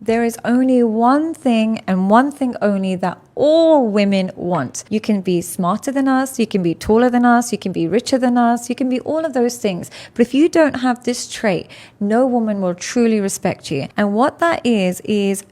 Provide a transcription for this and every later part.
There is only one thing and one thing only that all women want. You can be smarter than us, you can be taller than us, you can be richer than us, you can be all of those things. But if you don't have this trait, no woman will truly respect you. And what that is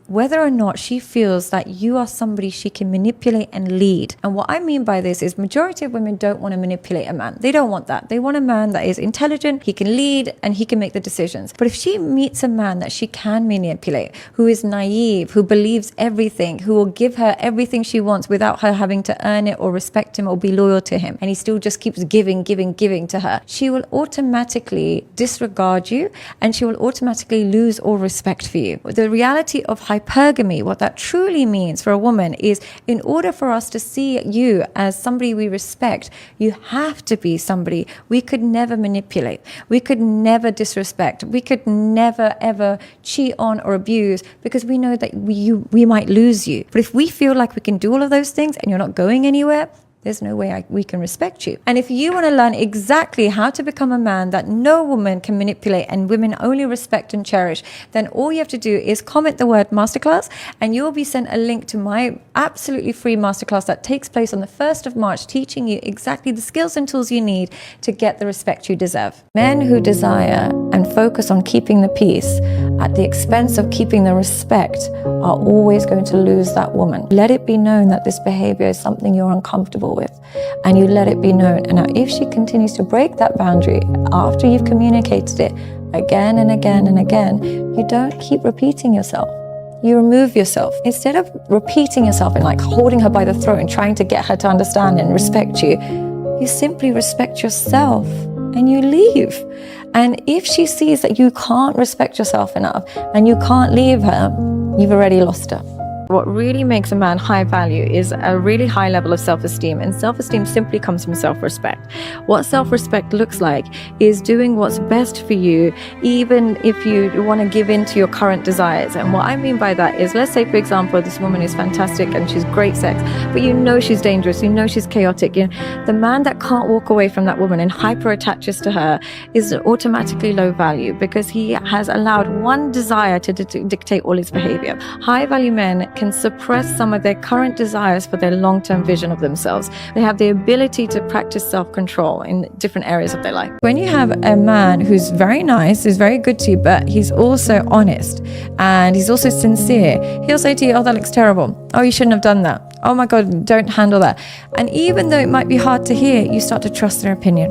whether or not she feels that you are somebody she can manipulate and lead. And what I mean by this is majority of women don't want to manipulate a man. They don't want that. They want a man that is intelligent, he can lead, and he can make the decisions. But if she meets a man that she can manipulate, who is naive, who believes everything, who will give her everything she wants without her having to earn it or respect him or be loyal to him, and he still just keeps giving to her, she will automatically disregard you and she will automatically lose all respect for you. The reality of hypergamy, what that truly means for a woman is, in order for us to see you as somebody we respect, you have to be somebody we could never manipulate, we could never disrespect, we could never ever cheat on or abuse, because we know that we might lose you. But if we feel like we can do all of those things and you're not going anywhere, there's no way we can respect you. And if you want to learn exactly how to become a man that no woman can manipulate and women only respect and cherish, then all you have to do is comment the word masterclass and you'll be sent a link to my absolutely free masterclass that takes place on the 1st of March, teaching you exactly the skills and tools you need to get the respect you deserve. Men who desire and focus on keeping the peace at the expense of keeping the respect are always going to lose that woman. Let it be known that this behavior is something you're uncomfortable with, and you let it be known. And now if she continues to break that boundary after you've communicated it again and again and again, you don't keep repeating yourself. You remove yourself. Instead of repeating yourself and like holding her by the throat and trying to get her to understand and respect you, you simply respect yourself and you leave. And if she sees that you can't respect yourself enough and you can't leave her, you've already lost her. What really makes a man high value is a really high level of self-esteem, and self-esteem simply comes from self-respect. What self-respect looks like is doing what's best for you, even if you want to give in to your current desires. And what I mean by that is, let's say, for example, this woman is fantastic and she's great sex, but you know she's dangerous, you know she's chaotic. You know, the man that can't walk away from that woman and hyper attaches to her is automatically low value, because he has allowed one desire to dictate all his behavior. High value men can suppress some of their current desires for their long-term vision of themselves. They have the ability to practice self-control in different areas of their life. When you have a man who's very nice, who's very good to you, but he's also honest and he's also sincere, he'll say to you, oh, that looks terrible. Oh, you shouldn't have done that. Oh my God, don't handle that. And even though it might be hard to hear, you start to trust their opinion.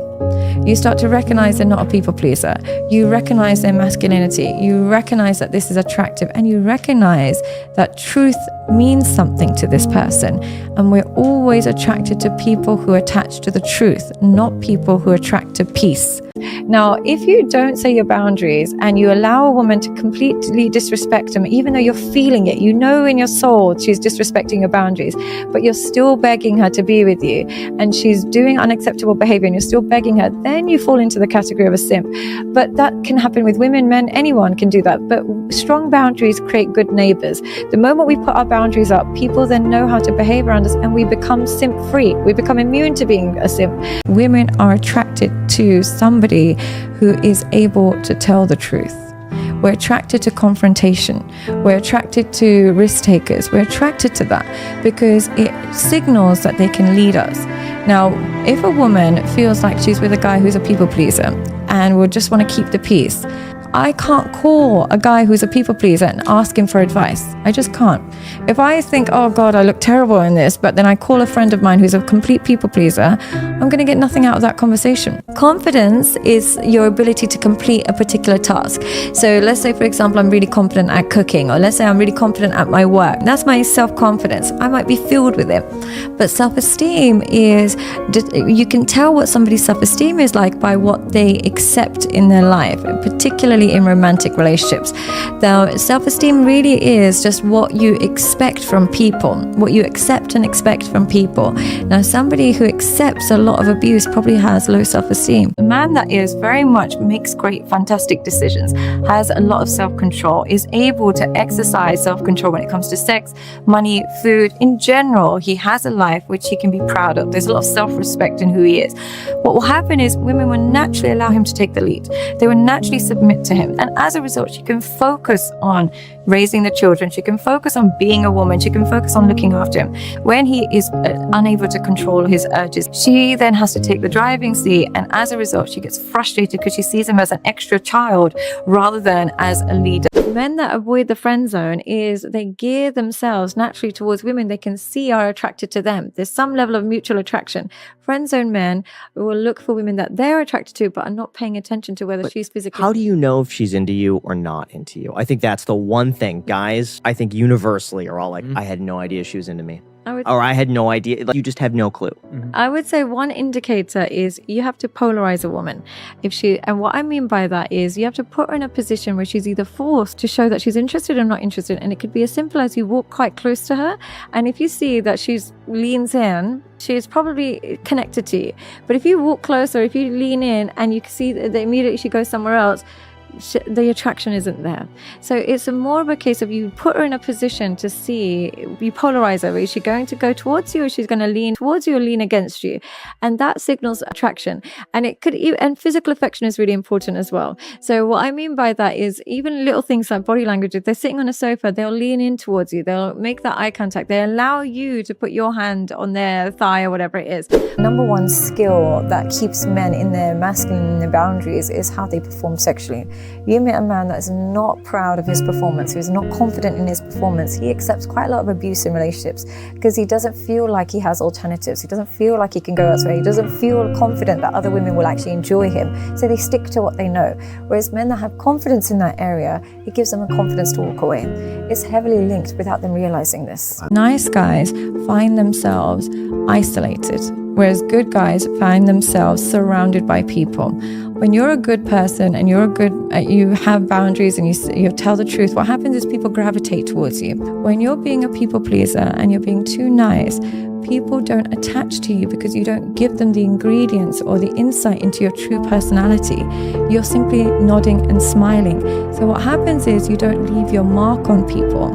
You start to recognize they're not a people pleaser. You recognize their masculinity. You recognize that this is attractive, and you recognize that truth means something to this person. And we're always attracted to people who attach to the truth, not people who attract to peace. Now, if you don't say your boundaries and you allow a woman to completely disrespect them, even though you're feeling it, you know in your soul she's disrespecting your boundaries, but you're still begging her to be with you, and she's doing unacceptable behavior and you're still begging her, then you fall into the category of a simp. But that can happen with women, men, anyone can do that. But strong boundaries create good neighbors. The moment we put our boundaries up, people then know how to behave around us, and we become simp free. We become immune to being a simp. Women are attracted to somebody who is able to tell the truth. We're attracted to confrontation. We're attracted to risk takers. We're attracted to that because it signals that they can lead us. Now, if a woman feels like she's with a guy who's a people pleaser and will just want to keep the peace, I can't call a guy who's a people pleaser and ask him for advice. I just can't. If I think, oh God, I look terrible in this, but then I call a friend of mine who's a complete people pleaser, I'm going to get nothing out of that conversation. Confidence is your ability to complete a particular task. So let's say, for example, I'm really confident at cooking, or let's say I'm really confident at my work. That's my self-confidence. I might be filled with it. But self-esteem is, you can tell what somebody's self-esteem is like by what they accept in their life, particularly in romantic relationships. Now, self-esteem really is just what you expect from people, what you accept and expect from people. Now, somebody who accepts a lot of abuse probably has low self-esteem. A man that is very much makes great, fantastic decisions, has a lot of self-control, is able to exercise self-control when it comes to sex, money, food. In general, he has a life which he can be proud of. There's a lot of self-respect in who he is. What will happen is women will naturally allow him to take the lead. They will naturally submit to to him. And as a result, she can focus on raising the children. She can focus on being a woman. She can focus on looking after him. When he is unable to control his urges, she then has to take the driving seat. And as a result, she gets frustrated because she sees him as an extra child rather than as a leader. Men that avoid the friend zone is they gear themselves naturally towards women they can see are attracted to them. There's some level of mutual attraction. Friend zone men will look for women that they're attracted to but are not paying attention to whether she's physically. How do you know if she's into you or not into you? I think that's the one thing. Guys, I think universally are all like, I had no idea she was into me. I had no idea. Like, you just have no clue. I would say one indicator is you have to polarize a woman. And what I mean by that is you have to put her in a position where she's either forced to show that she's interested or not interested. And it could be as simple as you walk quite close to her. And if you see that she's leans in, she's probably connected to you. But if you walk closer, if you lean in and you can see that immediately she goes somewhere else, the attraction isn't there. So it's more of a case of you put her in a position to see, you polarize her. Is she going to go towards you, or she's going to lean towards you or lean against you? And that signals attraction. And and physical affection is really important as well. So what I mean by that is even little things like body language. If they're sitting on a sofa, they'll lean in towards you. They'll make that eye contact. They allow you to put your hand on their thigh or whatever it is. Number one skill that keeps men in their masculine and their boundaries is how they perform sexually. You meet a man that is not proud of his performance, who's not confident in his performance. He accepts quite a lot of abuse in relationships because he doesn't feel like he has alternatives. He doesn't feel like he can go elsewhere. He doesn't feel confident that other women will actually enjoy him. So they stick to what they know. Whereas men that have confidence in that area, it gives them a confidence to walk away. It's heavily linked without them realizing this. Nice guys find themselves isolated, whereas good guys find themselves surrounded by people. When you're a good person and you have boundaries and you tell the truth, what happens is people gravitate towards you. When you're being a people pleaser and you're being too nice, people don't attach to you because you don't give them the ingredients or the insight into your true personality. You're simply nodding and smiling. So what happens is you don't leave your mark on people.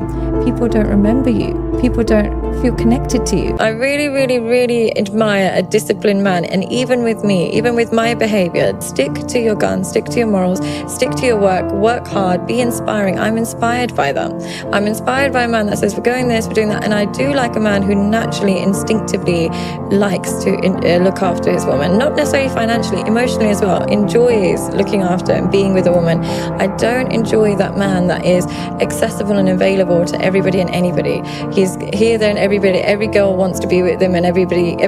People don't remember you. People don't feel connected to you. I really, really, really admire a disciplined man. And even with me, even with my behavior, stick to your guns, stick to your morals, stick to your work hard, be inspiring. I'm inspired by that. I'm inspired by a man that says, we're going this, we're doing that. And I do like a man who naturally, instinctively likes to look after his woman. Not necessarily financially, emotionally as well. Enjoys looking after and being with a woman. I don't enjoy that man that is accessible and available to everybody and anybody. He's here, there, and everybody. Every girl wants to be with him, and every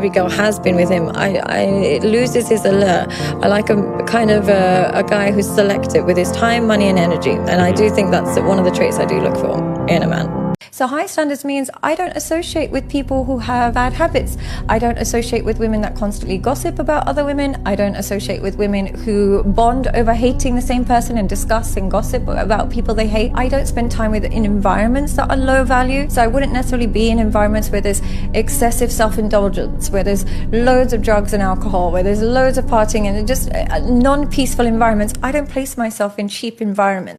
girl has been with him. It loses his allure. I like a kind of a guy who's selective with his time, money, and energy. And I do think that's one of the traits I do look for in a man. So high standards means I don't associate with people who have bad habits. I don't associate with women that constantly gossip about other women. I don't associate with women who bond over hating the same person and discuss and gossip about people they hate. I don't spend time in environments that are low value. So I wouldn't necessarily be in environments where there's excessive self-indulgence, where there's loads of drugs and alcohol, where there's loads of partying and just non-peaceful environments. I don't place myself in cheap environments.